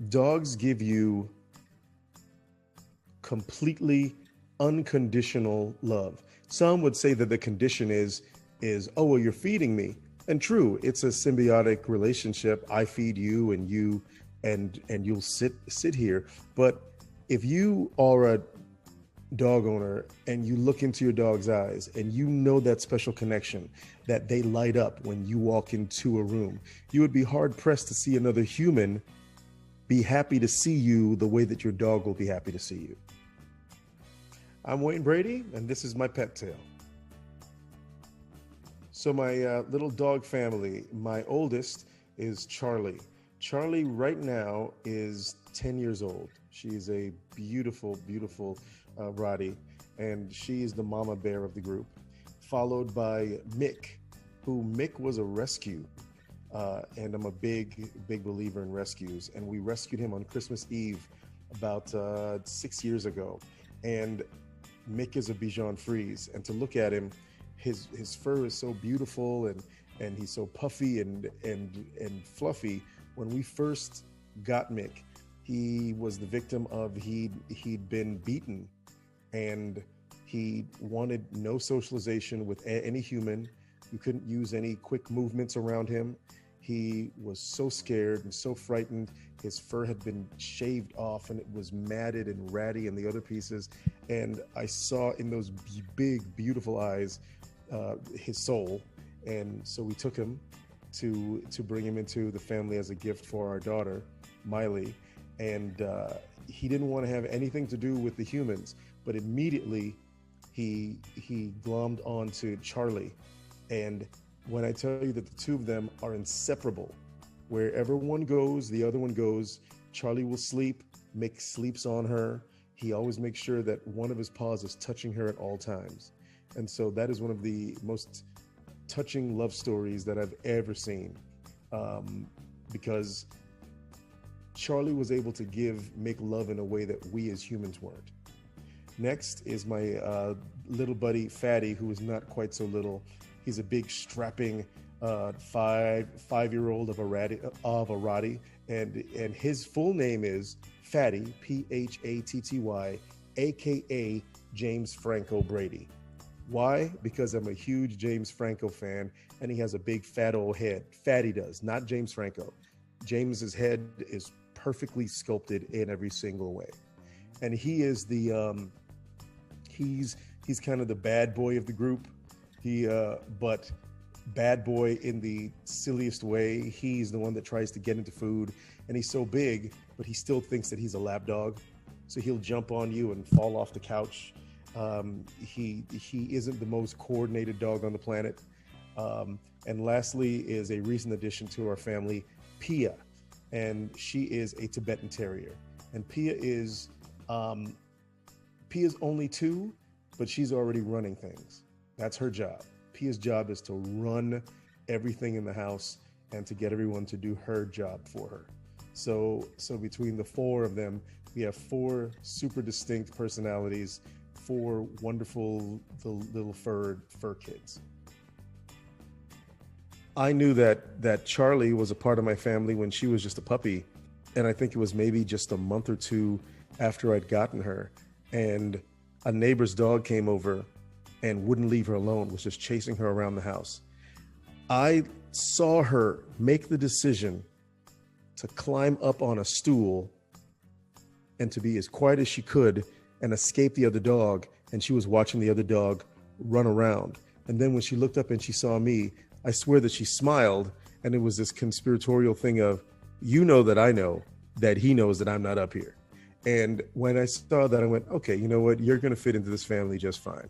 Dogs give you completely unconditional love. Some would say that the condition is oh well you're feeding me. And true, it's a symbiotic relationship. I feed you and you and you'll sit here. But if you are a dog owner and you look into your dog's eyes and you know that special connection that they light up when you walk into a room, you would be hard pressed to see another human be happy to see you the way that your dog will be happy to see you. I'm Wayne Brady, and this is my pet tale. So, my little dog family, my oldest is Charlie. Charlie, right now, is 10 years old. She's a beautiful, beautiful Rottie, and she is the mama bear of the group. Followed by Mick, who Mick was a rescue. And I'm a big, big believer in rescues. And we rescued him on Christmas Eve about 6 years ago. And Mick is a Bichon Frise, and to look at him, his fur is so beautiful and he's so puffy and fluffy. When we first got Mick, he was the victim of he'd been beaten, and he wanted no socialization with any human. You couldn't use any quick movements around him. He was so scared and so frightened. His fur had been shaved off and it was matted and ratty and the other pieces. And I saw in those big, beautiful eyes his soul. And so we took him to bring him into the family as a gift for our daughter, Miley. And he didn't want to have anything to do with the humans, but immediately he glommed onto Charlie. And when I tell you that the two of them are inseparable, wherever one goes, the other one goes. Charlie will sleep, Mick sleeps on her. He always makes sure that one of his paws is touching her at all times. And so that is one of the most touching love stories that I've ever seen, because Charlie was able to give Mick love in a way that we as humans weren't. Next is my little buddy Fatty, who is not quite so little. He's a big, strapping five-year-old of a Rottie, and his full name is Fatty, Phatty, aka James Franco Brady. Why? Because I'm a huge James Franco fan, and he has a big fat old head. Fatty does, not James Franco. James's head is perfectly sculpted in every single way, and he is the he's kind of the bad boy of the group. But bad boy in the silliest way. He's the one that tries to get into food, and he's so big, but he still thinks that he's a lap dog. So he'll jump on you and fall off the couch. He isn't the most coordinated dog on the planet. And lastly is a recent addition to our family, Pia, and she is a Tibetan Terrier. And Pia's only 2, but she's already running things. That's her job. Pia's job is to run everything in the house and to get everyone to do her job for her. So between the 4 of them, we have 4 super distinct personalities, 4 wonderful little fur kids. I knew that Charlie was a part of my family when she was just a puppy, and I think it was maybe just a month or 2 after I'd gotten her, and a neighbor's dog came over and wouldn't leave her alone, was just chasing her around the house. I saw her make the decision to climb up on a stool and to be as quiet as she could and escape the other dog, and she was watching the other dog run around. And then when she looked up and she saw me, I swear that she smiled, and it was this conspiratorial thing of, you know that I know that he knows that I'm not up here. And when I saw that, I went, okay, you know what? You're going to fit into this family just fine.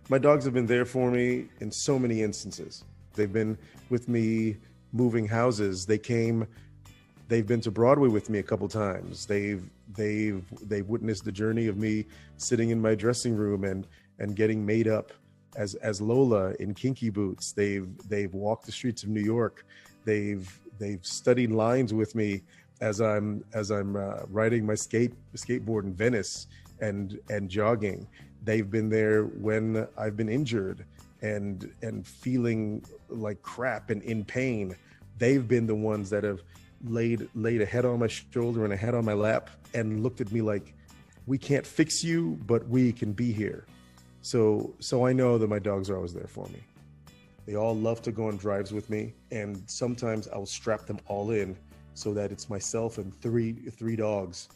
My dogs have been there for me in so many instances. They've been with me moving houses. They've been to Broadway with me a couple times. They've witnessed the journey of me sitting in my dressing room and getting made up as Lola in Kinky Boots. They've walked the streets of New York. They've studied lines with me as I'm riding my skateboard in Venice and jogging. They've been there when I've been injured and feeling like crap and in pain. They've been the ones that have laid a head on my shoulder and a head on my lap and looked at me like, we can't fix you, but we can be here. So I know that my dogs are always there for me. They all love to go on drives with me, and sometimes I'll strap them all in so that it's myself and three dogs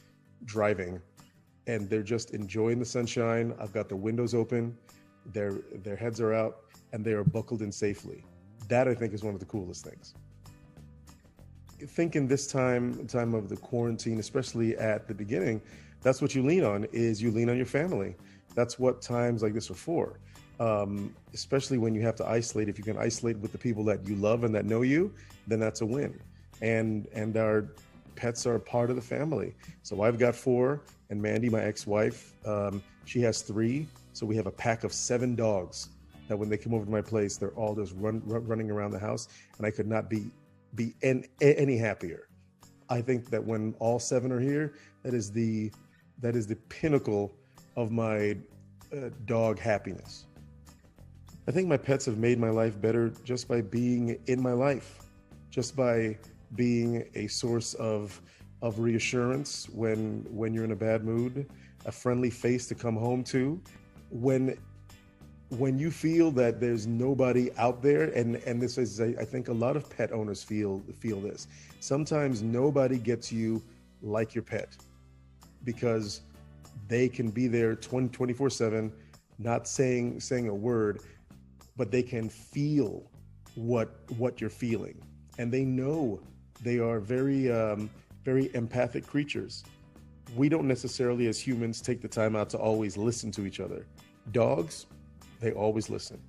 driving, and they're just enjoying the sunshine. I've got the windows open, their heads are out, and they are buckled in safely. That, I think, is one of the coolest things. I think in this time of the quarantine, especially at the beginning, that's what you lean on your family. That's what times like this are for. Especially when you have to isolate. If you can isolate with the people that you love and that know you, then that's a win. And our pets are part of the family. So I've got 4, and Mandy, my ex-wife, she has 3. So we have a pack of 7 dogs that when they come over to my place, they're all just running around the house, and I could not be any happier. I think that when all 7 are here, that is the pinnacle of my dog happiness. I think my pets have made my life better just by being in my life, just by being a source of reassurance when you're in a bad mood, a friendly face to come home to. When you feel that there's nobody out there, and this is, I think a lot of pet owners feel this. Sometimes nobody gets you like your pet, because they can be there 24/7, not saying a word, but they can feel what you're feeling, and they know. They are very empathic creatures. We don't necessarily, as humans, take the time out to always listen to each other. Dogs, they always listen.